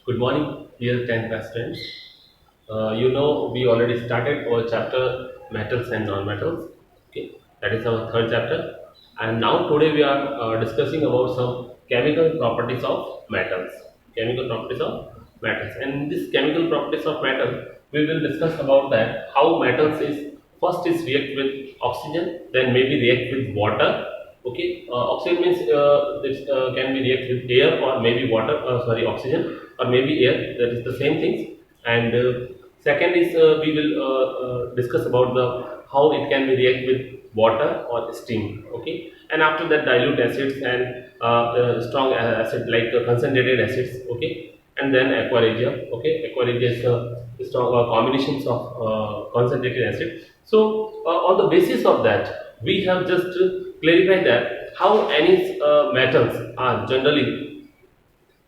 Good morning, dear 10th class friends. We already started our chapter metals and non-metals. Okay, that is our third chapter. And now today we are discussing about some chemical properties of metals. Chemical properties of metals. And in this chemical properties of metal, we will discuss about that how metals is first is react with oxygen, then maybe react with water. Okay, oxygen means this can be react with air or maybe water. Sorry, oxygen or maybe air. That is the same things. And second is we will discuss about the how it can be react with water or steam. Okay, and after that dilute acids and strong acid like concentrated acids. Okay, and then aqua regia. Okay, aqua regia is strong combinations of concentrated acid. So on the basis of that, we have just clarified that how any metals are generally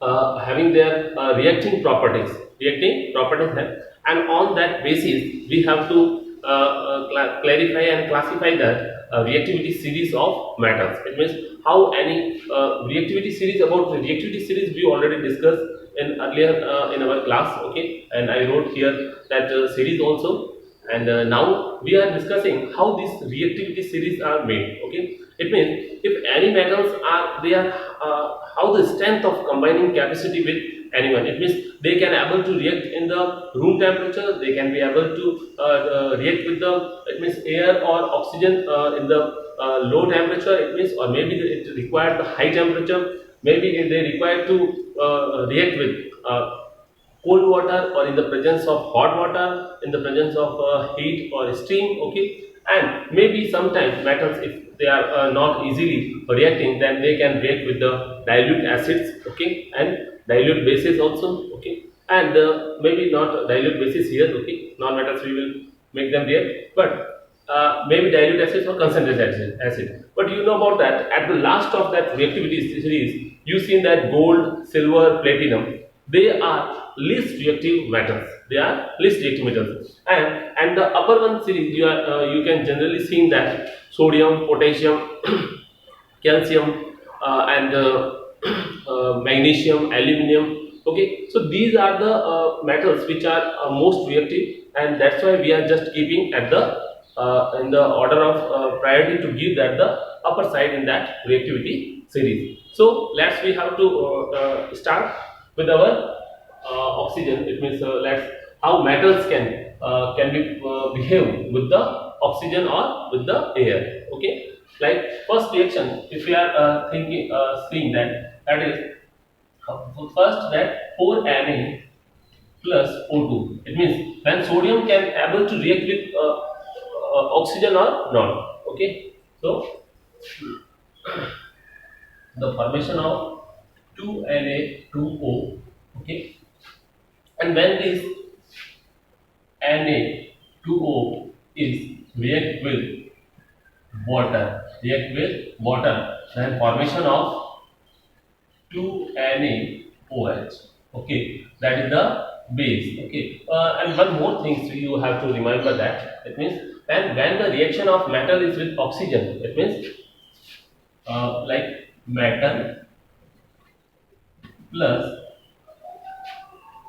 having their reacting properties have, and on that basis we have to clarify and classify that reactivity series of metals. It means how any reactivity series. About the reactivity series we already discussed in earlier in our class. Okay, and I wrote here that series also. And now we are discussing how these reactivity series are made. Okay, it means if any metals are they are how the strength of combining capacity with anyone. It means they can able to react in the room temperature, they can be able to react with the, it means air or oxygen in the low temperature. It means, or maybe it requires the high temperature, maybe they require to react with cold water or in the presence of hot water, in the presence of heat or steam. Okay, and maybe sometimes metals, if they are not easily reacting, then they can react with the dilute acids. Okay, and dilute bases also. Okay, and maybe not dilute bases here. Okay, non-metals we will make them react, but maybe dilute acids or concentrated acid. But you know about that, at the last of that reactivity series, you see that gold, silver, platinum, they are least reactive metals. They are least reactive metals. And the upper one series, you can generally see that sodium, potassium, calcium, and magnesium, aluminium. Okay, so these are the metals which are most reactive, and that's why we are just keeping at the in the order of priority to give that the upper side in that reactivity series. So let's we have to start with our oxygen. It means let's how metals can be behave with the oxygen or with the air. Okay, like first reaction, if we are seeing that is first that 4Na plus O2. It means when sodium can able to react with oxygen or not. Okay, so the formation of 2Na2O. Okay, and when this Na2O is react with water, then formation of 2NaOH. Okay, that is the base. Okay, and one more thing, so you have to remember that. It means when the reaction of metal is with oxygen, it means like metal plus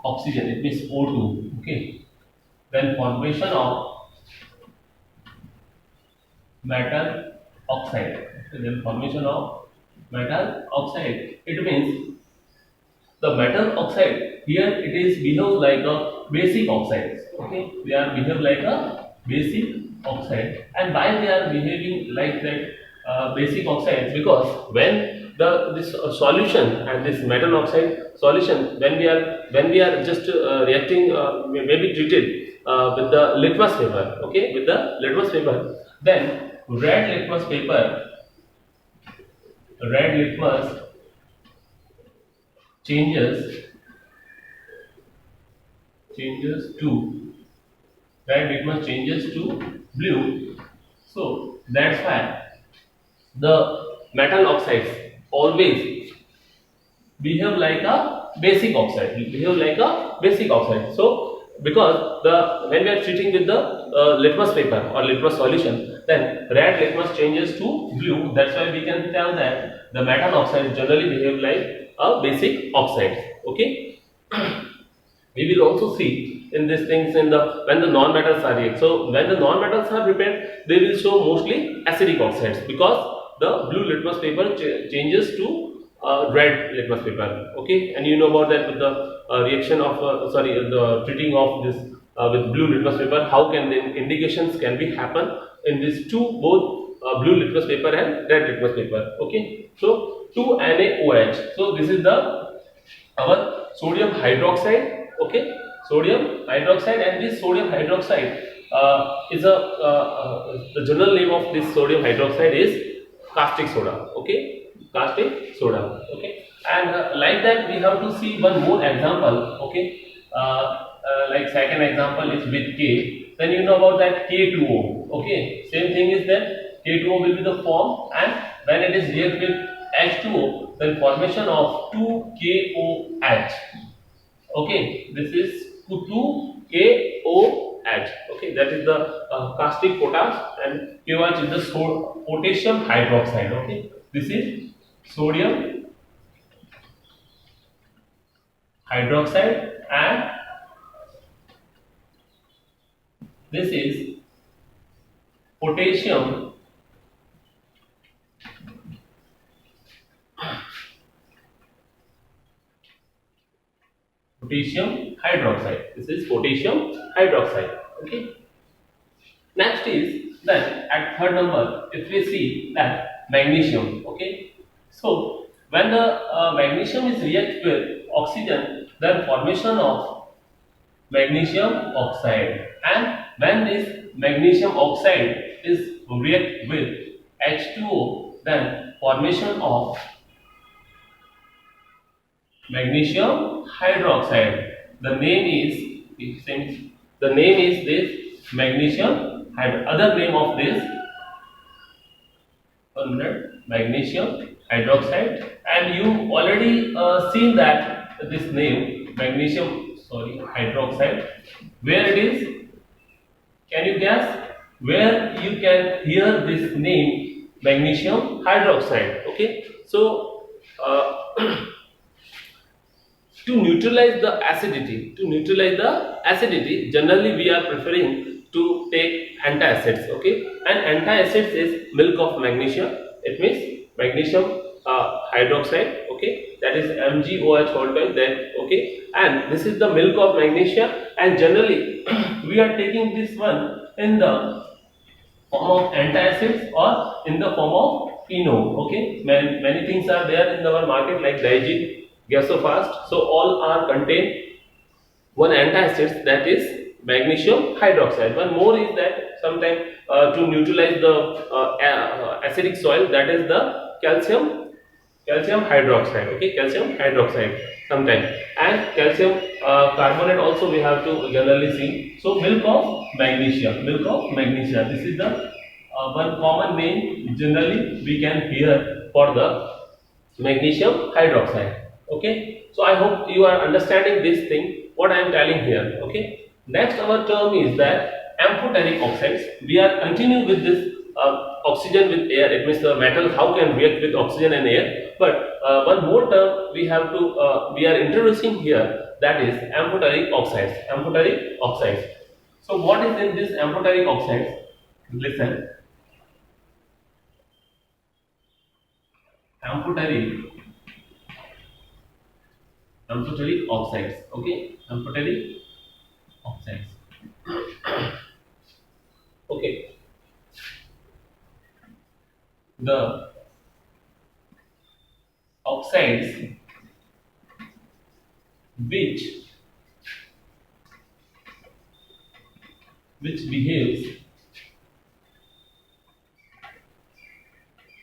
oxygen. It means O2. Okay, then formation of metal oxide. Okay, then formation of metal oxide. It means the metal oxide here it is behave like a basic oxide. Okay, they are behave like a basic oxide, and why they are behaving like that basic oxides? Because when the this solution and this metal oxide solution, when we are just reacting, maybe treated with the litmus paper. Okay, with the litmus paper, then red litmus changes changes to red litmus changes to blue. So that's why the metal oxides always behave like a basic oxide. Behave like a basic oxide. So because the when we are treating with the litmus paper or litmus solution, then red litmus changes to blue. That's why we can tell that the metal oxides generally behave like a basic oxide. Okay. we will also see in these things in the when the non-metals are react. So when the non-metals are prepared, they will show mostly acidic oxides because the blue litmus paper changes to red litmus paper. Okay, and you know about that with the reaction of the treating of this with blue litmus paper. How can the indications can be happen in these two both blue litmus paper and red litmus paper. Okay, so 2NaOH. So this is the our sodium hydroxide. Okay, sodium hydroxide, and this sodium hydroxide is the general name of this sodium hydroxide is caustic soda. Okay, caustic soda. Okay, and like that we have to see one more example. Okay, like second example is with K. Then you know about that K2O. Okay, same thing is that K2O will be the form, and when it is react with H2O, then formation of 2KOH. Okay, this is 2KOH. Okay, that is the caustic potash, and KOH is the potassium hydroxide. Okay, this is sodium hydroxide, and this is potassium hydroxide. This is potassium hydroxide. Okay. Next is then at third number, if we see that magnesium. Okay. So when the magnesium is react with oxygen, then formation of magnesium oxide, and when this magnesium oxide is react with H2O, then formation of magnesium hydroxide. The name is this magnesium other name of this magnesium hydroxide, and you already seen that this name magnesium hydroxide, where it is. Can you guess where you can hear this name magnesium hydroxide? Okay, so to neutralize the acidity, generally we are preferring to take antacids. Okay, and antacids is milk of magnesia. It means magnesium hydroxide. Okay, that is MgOH whole time. Then okay, and this is the milk of magnesia, and generally we are taking this one in the form of antacids or in the form of phenol. Okay, many things are there in our market like Digen, Gasofast. So all are contain one antacid, that is magnesium hydroxide. One more is that sometimes to neutralize the acidic soil, that is the calcium hydroxide. Okay, calcium hydroxide sometimes, and calcium carbonate also we have to generally see. So milk of magnesia. This is the one common name generally we can hear for the magnesium hydroxide. Okay, so I hope you are understanding this thing what I am telling here. Okay, next our term is that amphoteric oxides. We are continue with this oxygen with air. It means the metal how can react with oxygen and air. But one more term we have to we are introducing here, that is amphoteric oxides. So what is in this amphoteric oxides? Listen, amphoteric oxides. Okay, amphoteric oxides. Okay, the oxides which behaves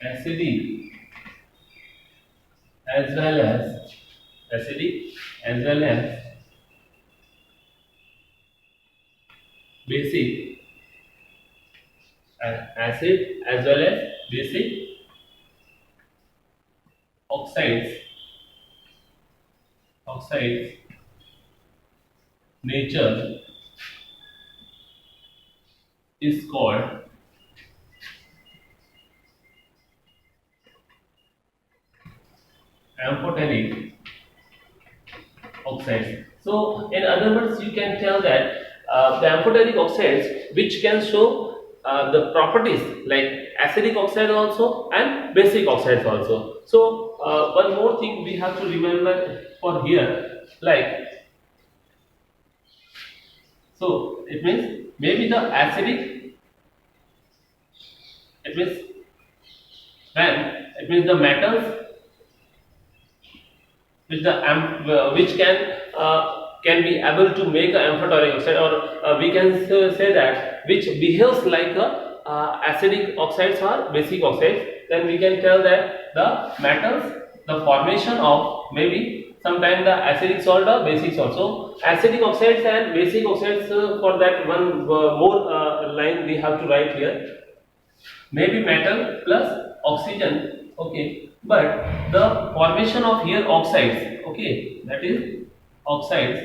acidic as well as basic, acid as well as basic oxides nature is called amphoteric oxides. So in other words, you can tell that the amphoteric oxides which can show the properties like acidic oxide also and basic oxides also. So one more thing we have to remember for here, like, so it means maybe the acidic, it means when it means the metals which the which can be able to make an amphoteric oxide, or we can say that which behaves like a acidic oxides or basic oxides, then we can tell that the metals, the formation of maybe sometimes the acidic salt or basic salt. So acidic oxides and basic oxides, for that one more line we have to write here, maybe metal plus oxygen, okay, but the formation of here oxides, okay, that is oxides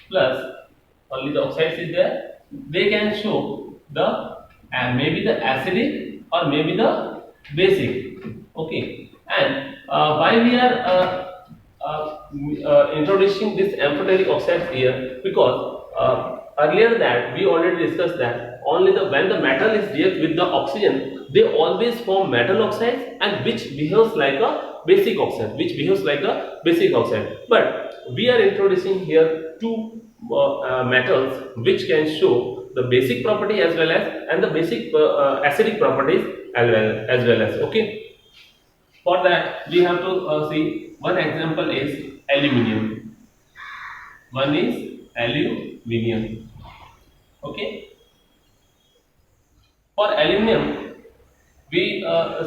plus only the oxides is there, they can show the maybe the acidic or maybe the basic, okay. And why we are introducing this amphoteric oxides here, because earlier that we already discussed that only the when the metal is react with the oxygen, they always form metal oxides and which behaves like a basic oxide, but we are introducing here two metals which can show the basic property as well as and the basic acidic properties as well as, okay. For that we have to see one example is aluminium. One is aluminium, okay. For aluminum, we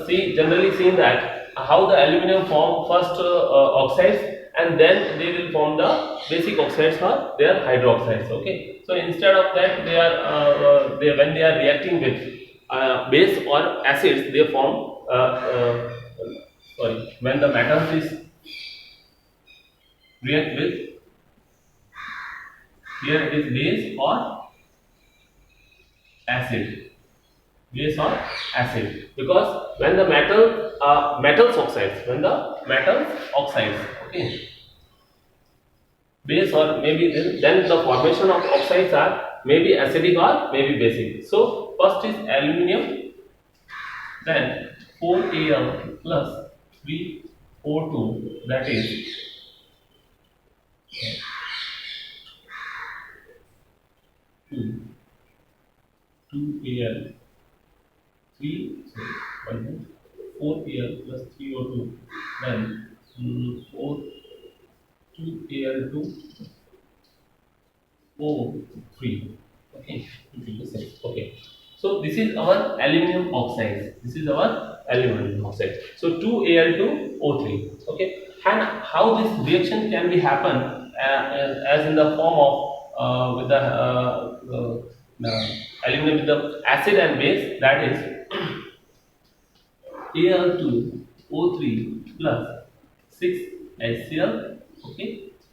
see generally seen that how the aluminum form first oxides and then they will form the basic oxides or their hydroxides, okay. So instead of that, they are when they are reacting with base or acids, they form sorry, when the metals is react with, here it is base or acid, because when the metals oxides, okay, base or maybe then the formation of oxides are maybe acidic or maybe basic. So first is aluminium, then 4Al plus 3O2, that is 2 2Al 3 sorry, 4Al plus 3O2, then 4 2Al2 O3, okay, okay. So this is our aluminum oxide. So 2Al2O3, okay. And how this reaction can be happen as in the form of with the aluminum with the acid and base, that is Al2O3 plus 6HCl, okay.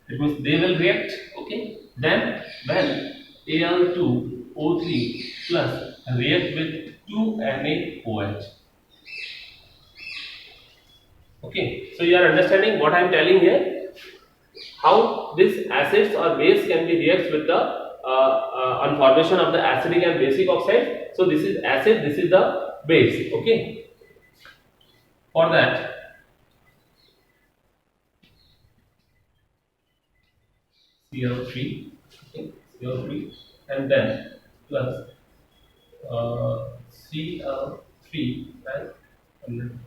It means they will react, okay. Then when Al2O3 plus react with 2NaOH, okay. So you are understanding what I am telling here, how this acids or base can be react with the on formation of the acidic and basic oxide. So this is acid, this is the base, okay. For that, Cl3, okay, Cl3, and then plus Cl3 and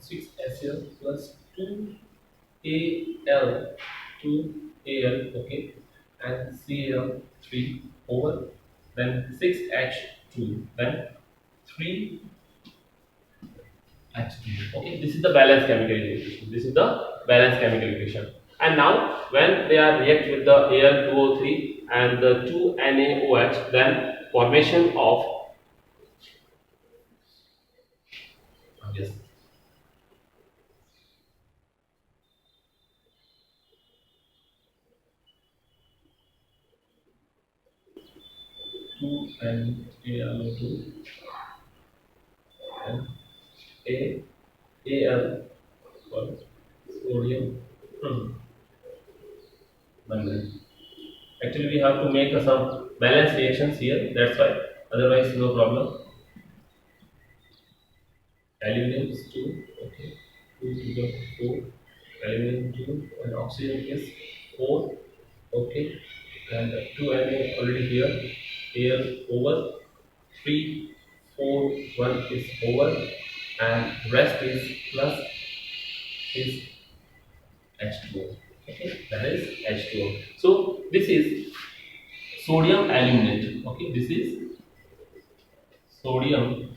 6Cl plus 2Al, okay, and Cl3 over then 6H2, then 3H2, okay. This is the balanced chemical equation. And now when they are react with the Al2O3 and the 2NaOH, then formation of yes, 2NaO2 and Al for sodium, membrane. Actually, we have to make some balance reactions here. That's why. Otherwise, no problem. Aluminum is 2. Okay. 2 to the 4. Aluminum 2 and oxygen is 4. Okay. And 2 aluminum already here. Here over 3, 4, 1 is over, and rest is plus is H2O. Okay, that is H2O. So this is sodium aluminate. Okay, this is sodium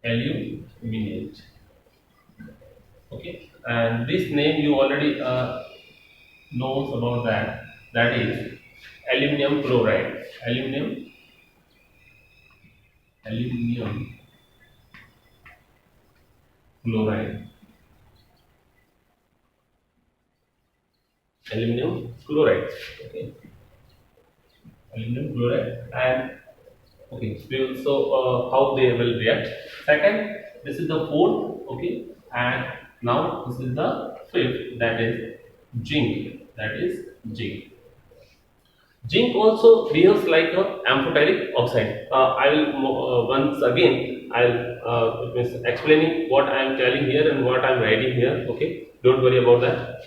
aluminate. Okay, and this name you already knows about that. That is aluminum chloride. Aluminum chloride. Aluminum chloride. Okay, aluminum chloride. And okay, so how they will react. Second, this is the fourth. Okay, and now this is the fifth. That is zinc. That is zinc. Zinc also behaves like a amphoteric oxide. I will once again I'll means explaining what I am telling here and what I am writing here. Okay, don't worry about that.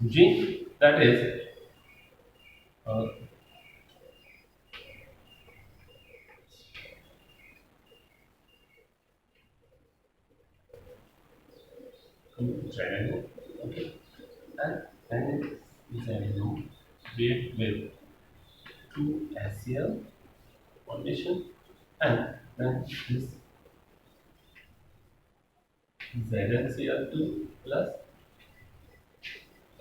Zinc, that is uh, triangle. Okay, and then triangle create with two axial formation, and then this ZnCl2 plus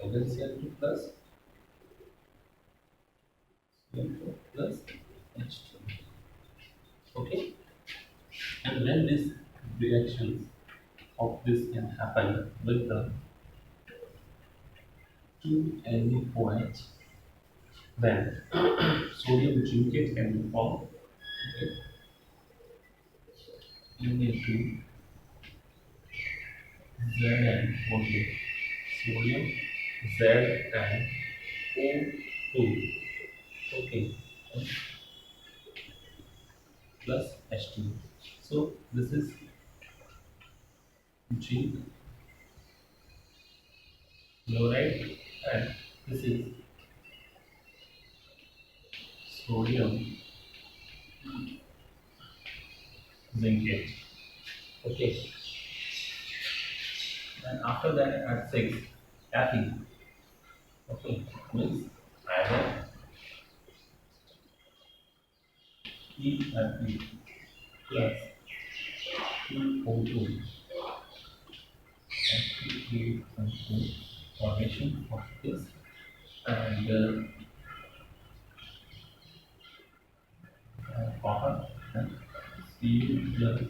ZnCl2 plus Cl4 plus H2. Okay, and when this reactions of this can happen with the 2NaOH, then sodium zincate can be formed. Okay, Na2 Zn, okay, sodium Zn O2, okay, plus H2. So this is zinc chloride, and this is sodium zincate. Okay, and after that at 6, Fe. Okay, means iron Fe plus CO2 Fe formation of this, and copper and Cu plus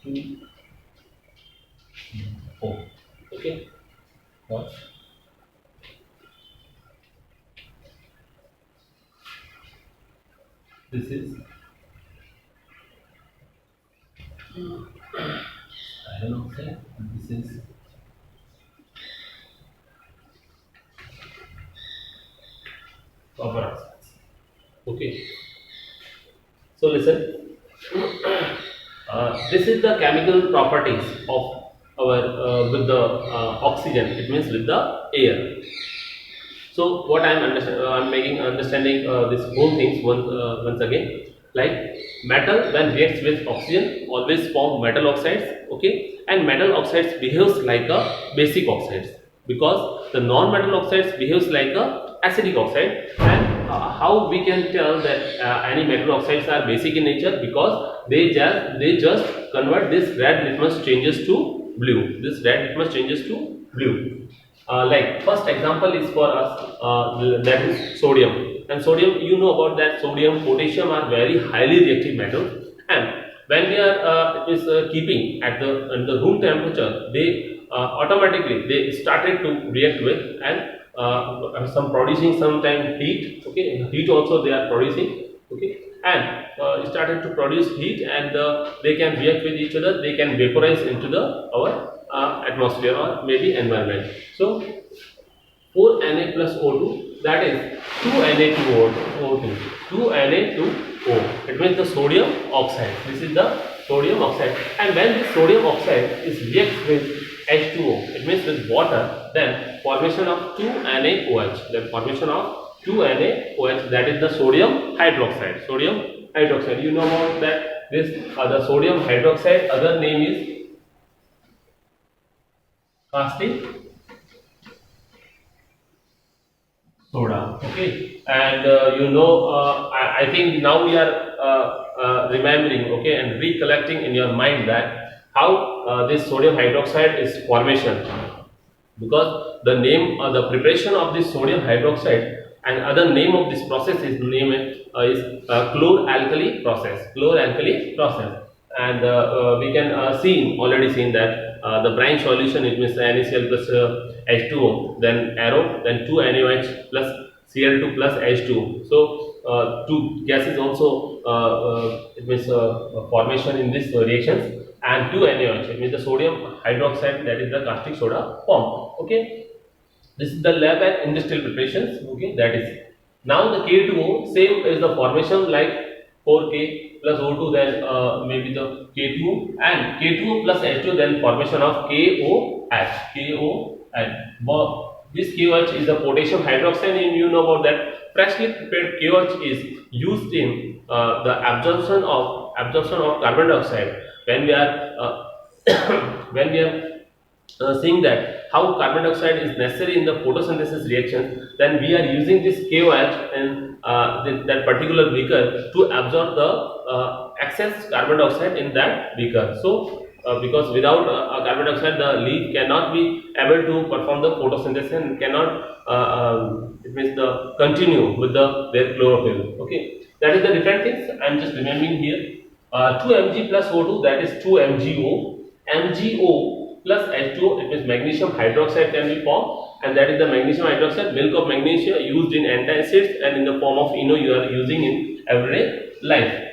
2 O. Okay, what? This is iron oxide, and this is copper oxide. Okay, so listen. This is the chemical properties of our with the oxygen. It means with the air. So what I'm making understanding this whole things once again. Like metal when reacts with oxygen always form metal oxides. Okay, and metal oxides behaves like a basic oxides, because the non-metal oxides behaves like a acidic oxide. And how we can tell that any metal oxides are basic in nature? Because they just convert this red litmus changes to blue. This red litmus changes to blue. Like first example is for us, that is sodium. And sodium, you know about that sodium, potassium are very highly reactive metals. And when we are keeping at the room temperature, they automatically they started to react with, and some producing sometime heat. Okay, heat also they are producing. Okay, and started to produce heat, and they can react with each other. They can vaporize into the our atmosphere or maybe environment. So 4Na plus O2, that is 2Na2O2, 2Na2O. It means the sodium oxide. This is the sodium oxide. And when this sodium oxide is reacts with H2O, it means with water, then formation of 2NaOH. Then formation of 2NaOH, that is the sodium hydroxide. Sodium hydroxide. You know about that. This the sodium hydroxide. Other name is caustic soda. Okay, and I think now we are remembering, okay, and recollecting in your mind that how this sodium hydroxide is formation, because the name the preparation of this sodium hydroxide and other name of this process is chlor-alkali process, and we can already seen that the brine solution, it means NaCl plus H2O, then arrow, then 2NaOH plus Cl2 plus H2. So two gases also it means formation in this reactions, and 2NaOH, it means the sodium hydroxide, that is the caustic soda form. Okay, this is the lab and industrial preparations. Okay, that is. Now the K2O, same is the formation like 4K plus O2, then maybe the K2O, and K2O plus H2, then formation of KOH. This KOH is the potassium hydroxide, and you know about that. Freshly prepared KOH is used in the absorption of carbon dioxide. When we are when we are seeing that how carbon dioxide is necessary in the photosynthesis reaction, then we are using this KOH in that particular beaker to absorb the excess carbon dioxide in that beaker. So because without carbon dioxide, the leaf cannot be able to perform the photosynthesis and cannot it means the continue with their chlorophyll. Okay, that is the different things I am just remembering here. 2 Mg plus O2, that is 2 MgO. MgO plus H2O, it means magnesium hydroxide can be formed, and that is the magnesium hydroxide, milk of magnesia, used in antacids and in the form of you are using in everyday life.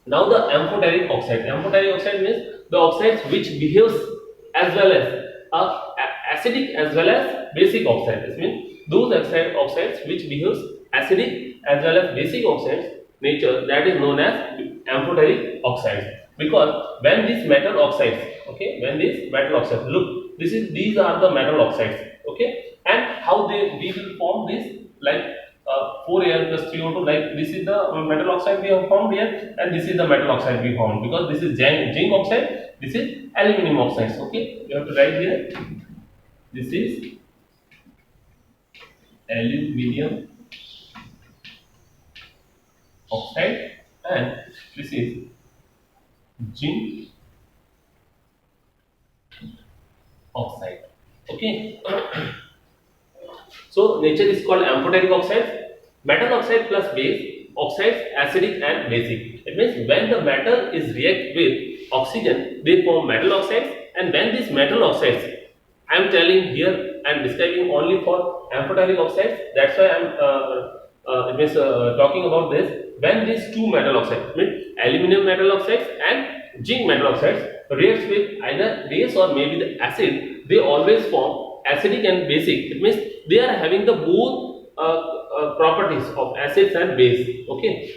Now the amphoteric oxide. Amphoteric oxide means the oxides which behaves as well as acidic as well as basic oxide. This means those oxides which behaves acidic as well as basic oxides nature, that is known as amphoteric oxides. Because when these metal oxides, okay, look, these are the metal oxides, okay, and how we will form this, like 4Al plus 3O2, like this is the metal oxide we have formed here, and this is the metal oxide we formed, because this is zinc oxide, this is aluminum oxides. Okay, you have to write here, this is aluminum oxide and this is zinc oxide. Okay. So nature is called amphoteric oxides. Metal oxide plus base, oxides acidic and basic. It means when the metal is react with oxygen, they form metal oxides, and when these metal oxides, I am telling here, I am describing only for amphoteric oxides. That's why I am talking about this. When these two metal oxides, means aluminum metal oxides and zinc metal oxides, reacts with either base or maybe the acid, they always form acidic and basic. It means they are having the both properties of acids and base. Okay.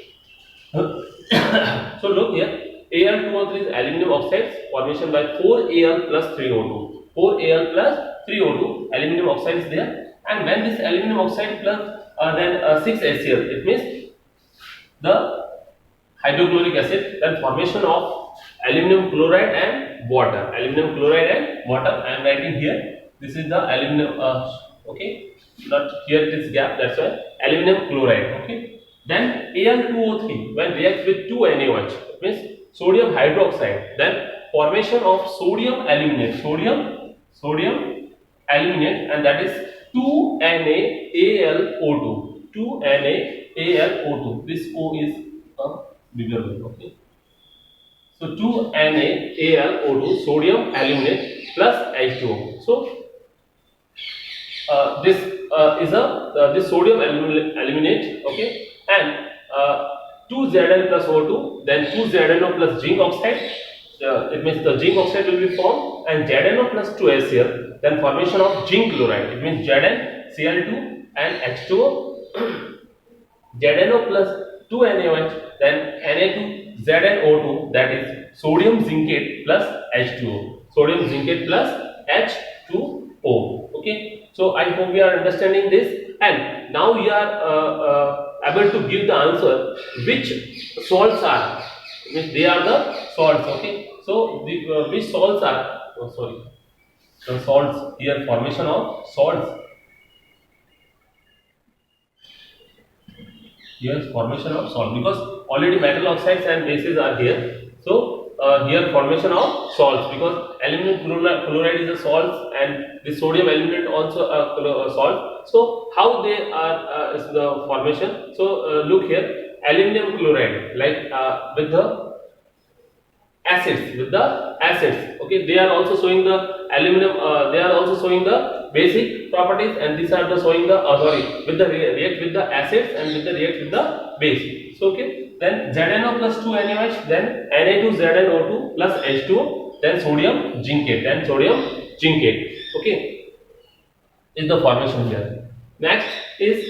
So look here, Al2O3 is aluminum oxides, formation by 4Al plus 3O2. 4Al plus 3O2, aluminum oxide is there, and when this aluminum oxide plus then 6HCl, it means the hydrochloric acid, then formation of aluminum chloride and water. Aluminum chloride and water, I am writing here. This is the aluminum, okay, not here it is gap, that's why aluminum chloride. Okay, then Al2O3 when reacts with 2NaOH, it means sodium hydroxide, then formation of sodium aluminate, and that is 2NaAlO2. 2NaAlO2. This O is a bigger one. Okay. So 2NaAlO2, sodium aluminate plus H2O. So this is this sodium aluminate. Okay, and 2Zn plus O2, then 2ZnO plus zinc oxide, it means the zinc oxide will be formed, and ZnO plus 2HCl, then formation of zinc chloride. It means ZnCl2 and H2O, ZnO plus 2NaOH, then Na2ZnO2, that is sodium zincate plus H2O, sodium zincate plus H2O. Okay, so I hope we are understanding this, and now we are able to give the answer which salts are, means they are the salts. Okay, so the which salts are, the salts here, formation of salts. Here formation of salt, because already metal oxides and bases are here. So here formation of salts, because aluminum chloride is a salt and the sodium aluminate also a salt. So how they are is the formation. So look here, aluminum chloride, like with the acids, okay, they are also showing the aluminum, they are also showing the basic properties, and these are the showing the with the react with the acids and with the react with the base. So okay, then ZnO plus 2NaOH, then Na2ZnO2 plus H2O, then sodium zincate, okay, is the formation here. Next is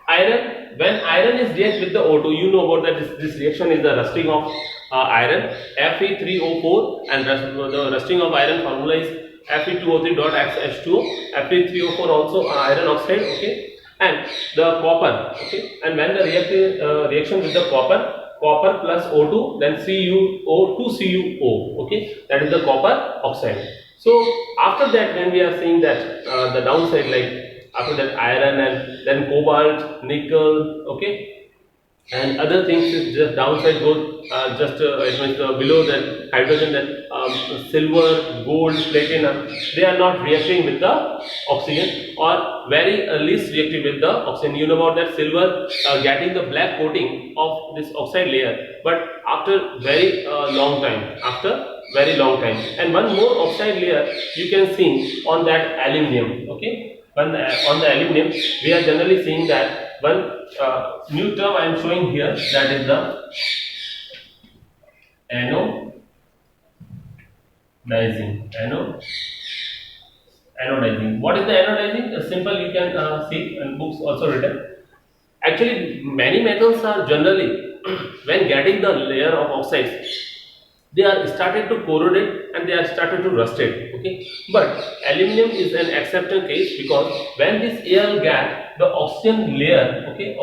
iron. When iron is react with the O2, you know about that this reaction is the rusting of iron, Fe3O4, and the rusting of iron formula is Fe2O3.H2O, Fe3O4 also iron oxide, okay, and the copper, okay, and when the reaction with the copper plus O2, then CuO2CuO, okay, that is the copper oxide. So after that, when we are seeing that the downside, like after that iron and then cobalt, nickel, okay, and other things is just downside goes it means below that hydrogen, that silver, gold, platinum, they are not reacting with the oxygen, or very least reactive with the oxygen. You know about that silver getting the black coating of this oxide layer, but after very long time, and one more oxide layer you can see on that aluminum, okay. On the aluminum, we are generally seeing that one new term I am showing here, that is the anodizing. Anodizing. What is the anodizing? Simple, you can see in books also written. Actually, many metals are generally when getting the layer of oxides, they are started to corroded and they are started to rusted, okay, but aluminum is an exception case, because when this air get the oxygen layer, okay,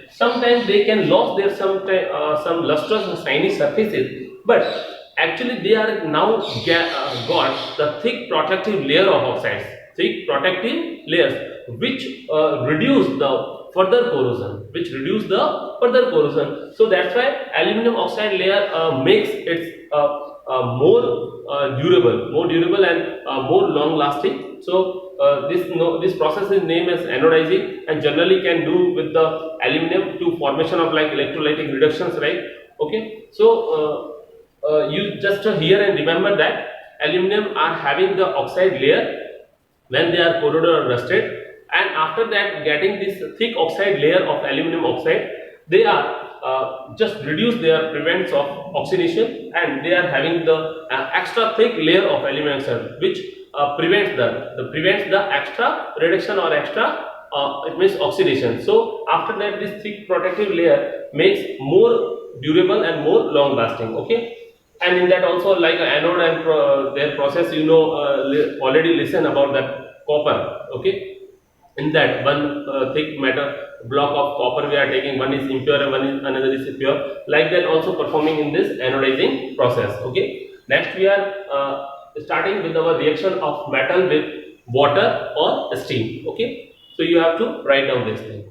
sometimes they can lose their some lustrous and shiny surfaces, but actually they are now got the thick protective layer of oxides, which reduce the further corrosion, so that's why aluminum oxide layer makes it more durable and more long lasting. So this process is named as anodizing, and generally can do with the aluminum to formation of like electrolytic reductions, right? Okay, so you just hear and remember that aluminum are having the oxide layer when they are corroded or rusted, and after that getting this thick oxide layer of aluminum oxide, they are just reduce their prevents of oxidation, and they are having the extra thick layer of aluminum oxide, which prevents the extra reduction or extra it means oxidation. So after that, this thick protective layer makes more durable and more long lasting, okay. And in that also, like anode and their process, you know, already listen about that copper, okay. In that one thick metal block of copper we are taking, one is impure and another is pure, like that also performing in this anodizing process, okay. Next we are starting with our reaction of metal with water or steam, okay. So you have to write down this thing.